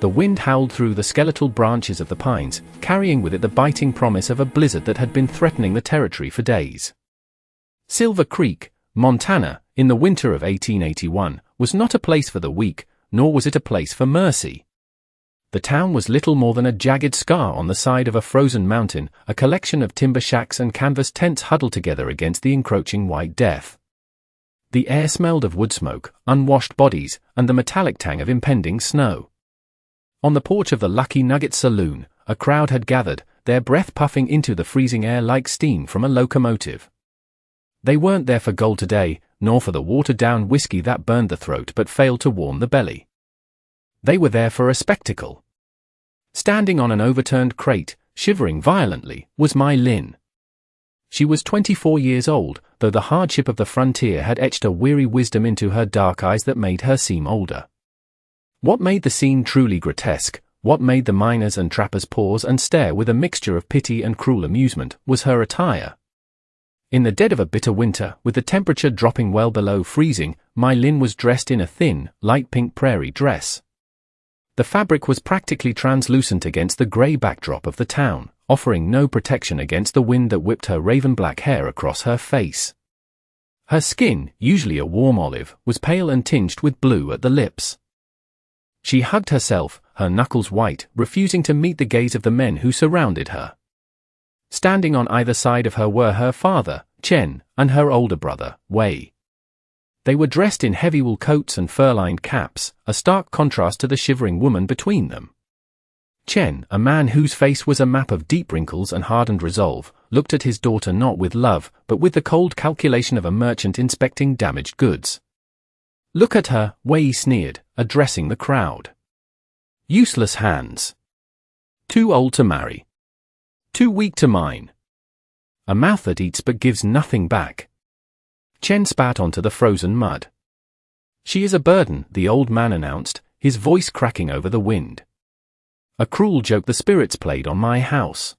The wind howled through the skeletal branches of the pines, carrying with it the biting promise of a blizzard that had been threatening the territory for days. Silver Creek, Montana, in the winter of 1881, was not a place for the weak, nor was it a place for mercy. The town was little more than a jagged scar on the side of a frozen mountain, a collection of timber shacks and canvas tents huddled together against the encroaching white death. The air smelled of wood smoke, unwashed bodies, and the metallic tang of impending snow. On the porch of the Lucky Nugget Saloon, a crowd had gathered, their breath puffing into the freezing air like steam from a locomotive. They weren't there for gold today, nor for the watered-down whiskey that burned the throat but failed to warm the belly. They were there for a spectacle. Standing on an overturned crate, shivering violently, was My Lin. She was 24 years old, though the hardship of the frontier had etched a weary wisdom into her dark eyes that made her seem older. What made the scene truly grotesque, what made the miners and trappers pause and stare with a mixture of pity and cruel amusement, was her attire. In the dead of a bitter winter, with the temperature dropping well below freezing, My Lin was dressed in a thin, light pink prairie dress. The fabric was practically translucent against the grey backdrop of the town, offering no protection against the wind that whipped her raven-black hair across her face. Her skin, usually a warm olive, was pale and tinged with blue at the lips. She hugged herself, her knuckles white, refusing to meet the gaze of the men who surrounded her. Standing on either side of her were her father, Chen, and her older brother, Wei. They were dressed in heavy wool coats and fur-lined caps, a stark contrast to the shivering woman between them. Chen, a man whose face was a map of deep wrinkles and hardened resolve, looked at his daughter not with love, but with the cold calculation of a merchant inspecting damaged goods. "Look at her," Wei sneered, addressing the crowd. "Useless hands. Too old to marry. Too weak to mine. A mouth that eats but gives nothing back." Chen spat onto the frozen mud. "She is a burden," the old man announced, his voice cracking over the wind. "A cruel joke the spirits played on my house.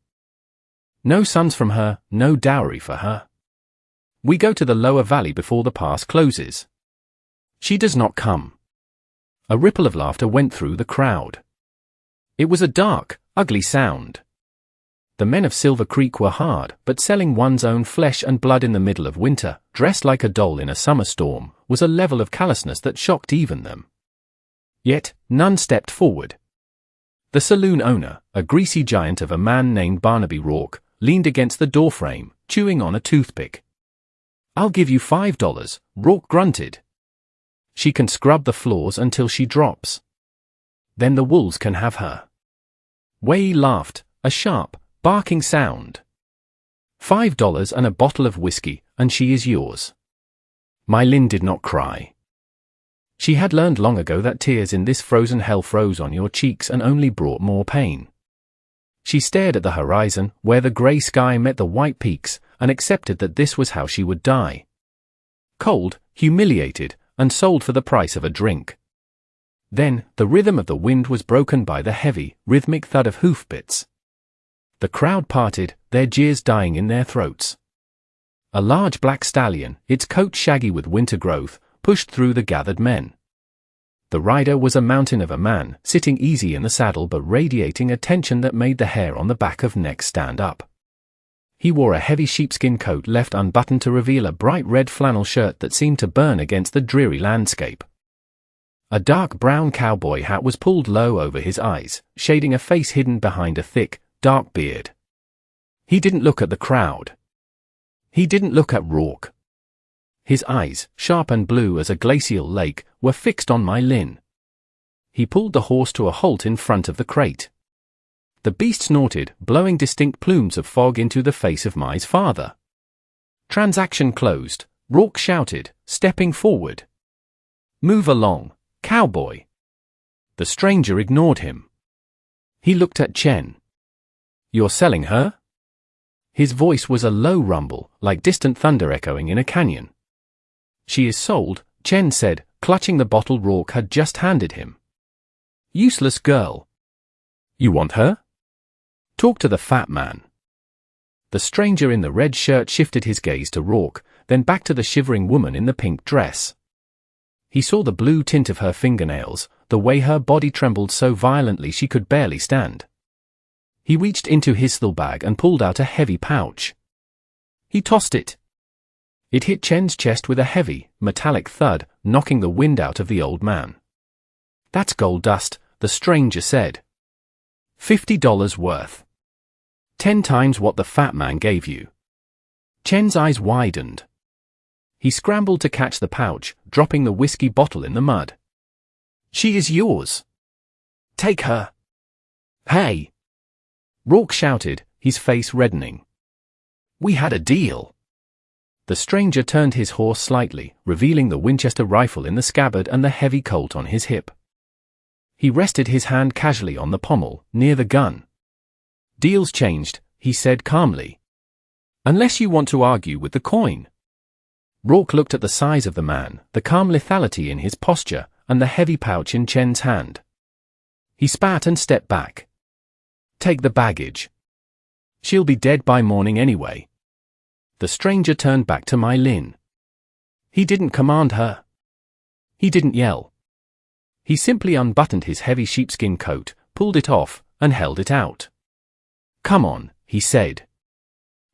No sons from her, no dowry for her. We go to the lower valley before the pass closes. She does not come." A ripple of laughter went through the crowd. It was a dark, ugly sound. The men of Silver Creek were hard, but selling one's own flesh and blood in the middle of winter, dressed like a doll in a summer storm, was a level of callousness that shocked even them. Yet, none stepped forward. The saloon owner, a greasy giant of a man named Barnaby Rourke, leaned against the doorframe, chewing on a toothpick. "I'll give you $5, Rourke grunted. "She can scrub the floors until she drops. Then the wolves can have her." Wei laughed, a sharp, barking sound. $5 and a bottle of whiskey, and she is yours." My Lin did not cry. She had learned long ago that tears in this frozen hell froze on your cheeks and only brought more pain. She stared at the horizon, where the grey sky met the white peaks, and accepted that this was how she would die. Cold, humiliated, and sold for the price of a drink. Then, the rhythm of the wind was broken by the heavy, rhythmic thud of hoofbeats. The crowd parted, their jeers dying in their throats. A large black stallion, its coat shaggy with winter growth, pushed through the gathered men. The rider was a mountain of a man, sitting easy in the saddle but radiating a tension that made the hair on the back of neck stand up. He wore a heavy sheepskin coat left unbuttoned to reveal a bright red flannel shirt that seemed to burn against the dreary landscape. A dark brown cowboy hat was pulled low over his eyes, shading a face hidden behind a thick, dark beard. He didn't look at the crowd. He didn't look at Rourke. His eyes, sharp and blue as a glacial lake, were fixed on My Lin. He pulled the horse to a halt in front of the crate. The beast snorted, blowing distinct plumes of fog into the face of Mai's father. "Transaction closed," Rourke shouted, stepping forward. "Move along, cowboy." The stranger ignored him. He looked at Chen. "You're selling her?" His voice was a low rumble, like distant thunder echoing in a canyon. "She is sold," Chen said, clutching the bottle Rourke had just handed him. "Useless girl." "You want her?" "Talk to the fat man." The stranger in the red shirt shifted his gaze to Rourke, then back to the shivering woman in the pink dress. He saw the blue tint of her fingernails, the way her body trembled so violently she could barely stand. He reached into his saddlebag and pulled out a heavy pouch. He tossed it. It hit Chen's chest with a heavy, metallic thud, knocking the wind out of the old man. "That's gold dust," the stranger said. $50 worth. 10 times what the fat man gave you." Chen's eyes widened. He scrambled to catch the pouch, dropping the whiskey bottle in the mud. "She is yours. Take her." "Hey!" Rourke shouted, his face reddening. "We had a deal." The stranger turned his horse slightly, revealing the Winchester rifle in the scabbard and the heavy Colt on his hip. He rested his hand casually on the pommel, near the gun. "Deal's changed," he said calmly. "Unless you want to argue with the coin." Rourke looked at the size of the man, the calm lethality in his posture, and the heavy pouch in Chen's hand. He spat and stepped back. "Take the baggage. She'll be dead by morning anyway." The stranger turned back to Mai Lin. He didn't command her. He didn't yell. He simply unbuttoned his heavy sheepskin coat, pulled it off, and held it out. "Come on," he said.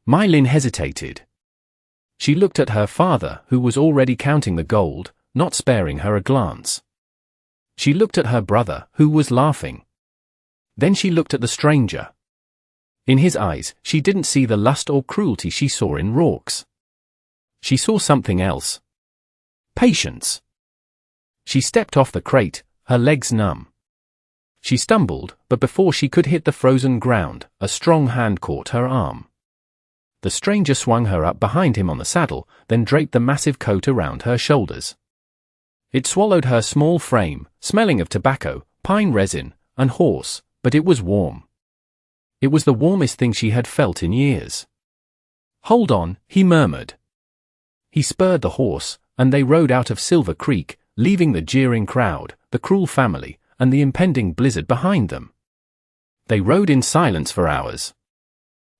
Mai Lin hesitated. She looked at her father, who was already counting the gold, not sparing her a glance. She looked at her brother, who was laughing. Then she looked at the stranger. In his eyes, she didn't see the lust or cruelty she saw in Rourke's. She saw something else. Patience. She stepped off the crate, her legs numb. She stumbled, but before she could hit the frozen ground, a strong hand caught her arm. The stranger swung her up behind him on the saddle, then draped the massive coat around her shoulders. It swallowed her small frame, smelling of tobacco, pine resin, and horse, but it was warm. It was the warmest thing she had felt in years. "Hold on," he murmured. He spurred the horse, and they rode out of Silver Creek, leaving the jeering crowd, the cruel family, and the impending blizzard behind them. They rode in silence for hours.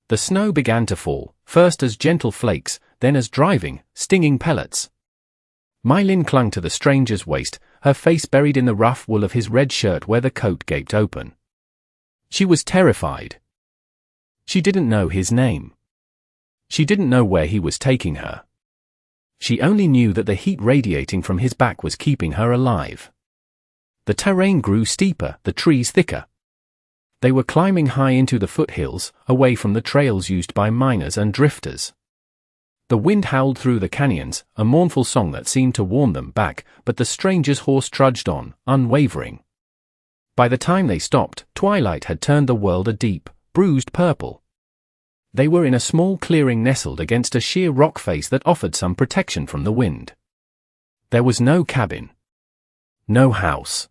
The snow began to fall, first as gentle flakes, then as driving, stinging pellets. Mai Lin clung to the stranger's waist, her face buried in the rough wool of his red shirt where the coat gaped open. She was terrified. She didn't know his name. She didn't know where he was taking her. She only knew that the heat radiating from his back was keeping her alive. The terrain grew steeper, the trees thicker. They were climbing high into the foothills, away from the trails used by miners and drifters. The wind howled through the canyons, a mournful song that seemed to warn them back, but the stranger's horse trudged on, unwavering. By the time they stopped, twilight had turned the world a deep, bruised purple. They were in a small clearing nestled against a sheer rock face that offered some protection from the wind. There was no cabin. No house.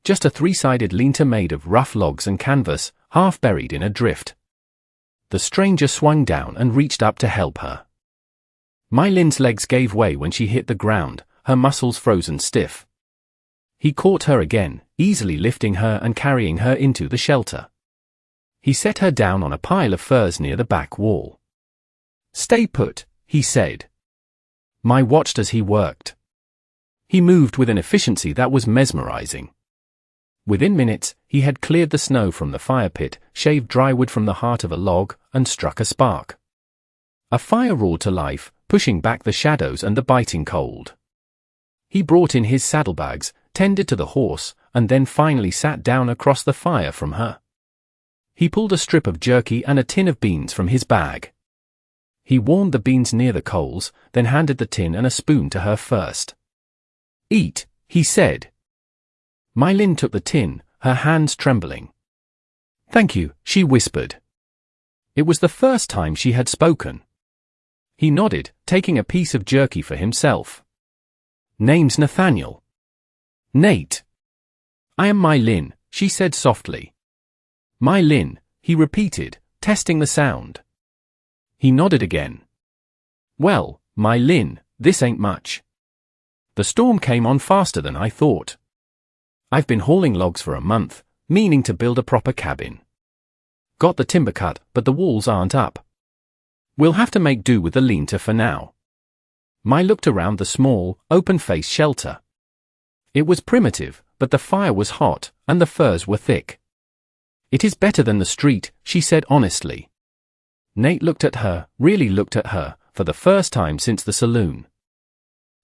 Just a three-sided lean-to made of rough logs and canvas, half buried in a drift. The stranger swung down and reached up to help her. Mai Lin's legs gave way when she hit the ground, her muscles frozen stiff. He caught her again, easily lifting her and carrying her into the shelter. He set her down on a pile of furs near the back wall. "Stay put," he said. Mai watched as he worked. He moved with an efficiency that was mesmerizing. Within minutes, he had cleared the snow from the fire pit, shaved dry wood from the heart of a log, and struck a spark. A fire roared to life, pushing back the shadows and the biting cold. He brought in his saddlebags, tended to the horse, and then finally sat down across the fire from her. He pulled a strip of jerky and a tin of beans from his bag. He warmed the beans near the coals, then handed the tin and a spoon to her first. "Eat," he said. Mai Lin took the tin, her hands trembling. "Thank you," she whispered. It was the first time she had spoken. He nodded, taking a piece of jerky for himself. "Name's Nathaniel." "Nate." "I am Mai Lin," she said softly. "Mai Lin," he repeated, testing the sound. He nodded again. "Well, Mai Lin, this ain't much. The storm came on faster than I thought. I've been hauling logs for a month, meaning to build a proper cabin. Got the timber cut, but the walls aren't up. We'll have to make do with the lean-to for now." Mai looked around the small, open-faced shelter. It was primitive, but the fire was hot, and the furs were thick. "It is better than the street," she said honestly. Nate looked at her, really looked at her, for the first time since the saloon.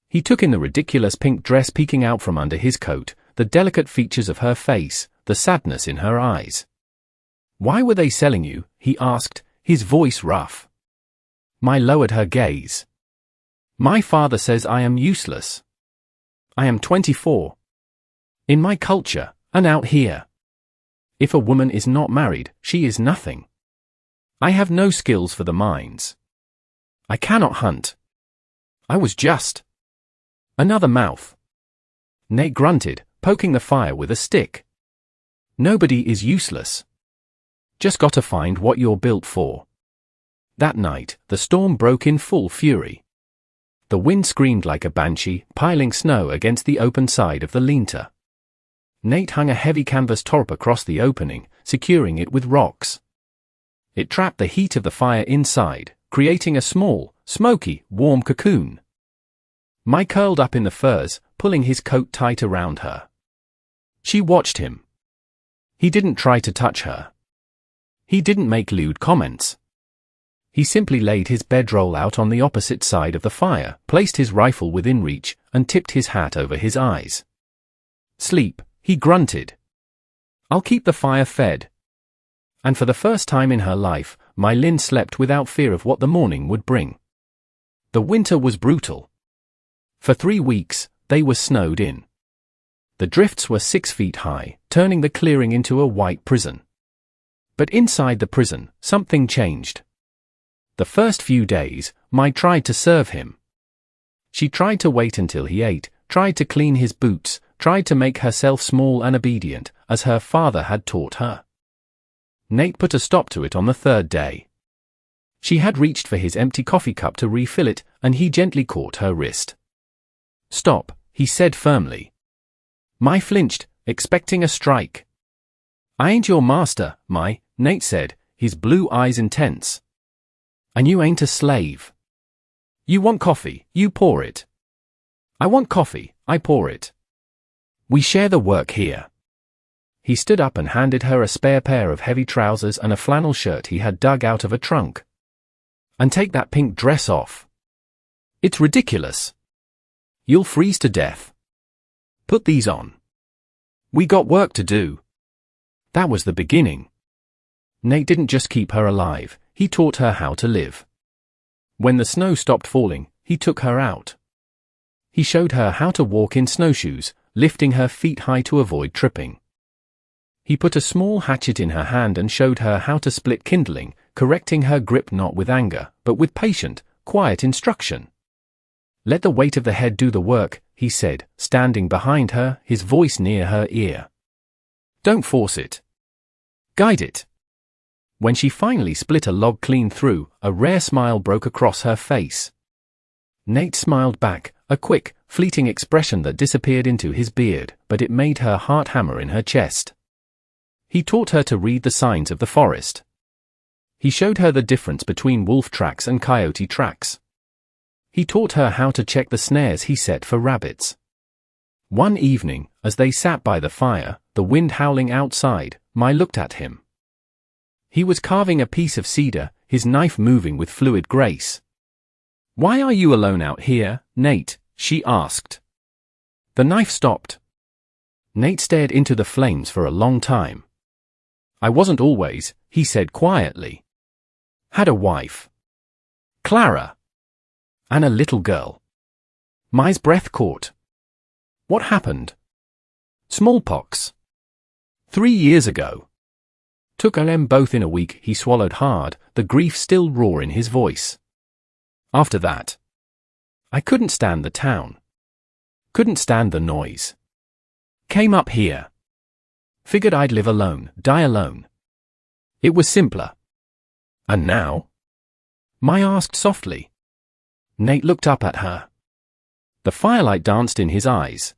He took in the ridiculous pink dress peeking out from under his coat, the delicate features of her face, the sadness in her eyes. "Why were they selling you?" he asked, his voice rough. Mai lowered her gaze. "My father says I am useless. I am 24. In my culture, and out here. If a woman is not married, she is nothing. I have no skills for the mines. I cannot hunt. I was just another mouth." Nate grunted, poking the fire with a stick. "Nobody is useless. Just gotta find what you're built for." That night, the storm broke in full fury. The wind screamed like a banshee, piling snow against the open side of the lean-to. Nate hung a heavy canvas tarp across the opening, securing it with rocks. It trapped the heat of the fire inside, creating a small, smoky, warm cocoon. Mai curled up in the furs, pulling his coat tight around her. She watched him. He didn't try to touch her. He didn't make lewd comments. He simply laid his bedroll out on the opposite side of the fire, placed his rifle within reach, and tipped his hat over his eyes. "Sleep," he grunted. "I'll keep the fire fed." And for the first time in her life, Mai Lin slept without fear of what the morning would bring. The winter was brutal. For 3 weeks, they were snowed in. The drifts were 6 feet high, turning the clearing into a white prison. But inside the prison, something changed. The first few days, Mai tried to serve him. She tried to wait until he ate, tried to clean his boots, tried to make herself small and obedient, as her father had taught her. Nate put a stop to it on the 3rd day. She had reached for his empty coffee cup to refill it, and he gently caught her wrist. "Stop," he said firmly. Mai flinched, expecting a strike. "I ain't your master, Mai," Nate said, his blue eyes intense. "And you ain't a slave. You want coffee, you pour it. I want coffee, I pour it. We share the work here." He stood up and handed her a spare pair of heavy trousers and a flannel shirt he had dug out of a trunk. "And take that pink dress off. It's ridiculous. You'll freeze to death. Put these on. We got work to do." That was the beginning. Nate didn't just keep her alive, he taught her how to live. When the snow stopped falling, he took her out. He showed her how to walk in snowshoes, lifting her feet high to avoid tripping. He put a small hatchet in her hand and showed her how to split kindling, correcting her grip not with anger, but with patient, quiet instruction. "Let the weight of the head do the work," he said, standing behind her, his voice near her ear. "Don't force it. Guide it." When she finally split a log clean through, a rare smile broke across her face. Nate smiled back, a quick, fleeting expression that disappeared into his beard, but it made her heart hammer in her chest. He taught her to read the signs of the forest. He showed her the difference between wolf tracks and coyote tracks. He taught her how to check the snares he set for rabbits. One evening, as they sat by the fire, the wind howling outside, Mai looked at him. He was carving a piece of cedar, his knife moving with fluid grace. "Why are you alone out here, Nate?" she asked. The knife stopped. Nate stared into the flames for a long time. "I wasn't always," he said quietly. "Had a wife. Clara. And a little girl." Mai's breath caught. "What happened?" "Smallpox. 3 years ago. Took them both in a week." He swallowed hard, the grief still raw in his voice. "After that, I couldn't stand the town. Couldn't stand the noise. Came up here. Figured I'd live alone, die alone. It was simpler." "And now?" Mai asked softly. Nate looked up at her. The firelight danced in his eyes.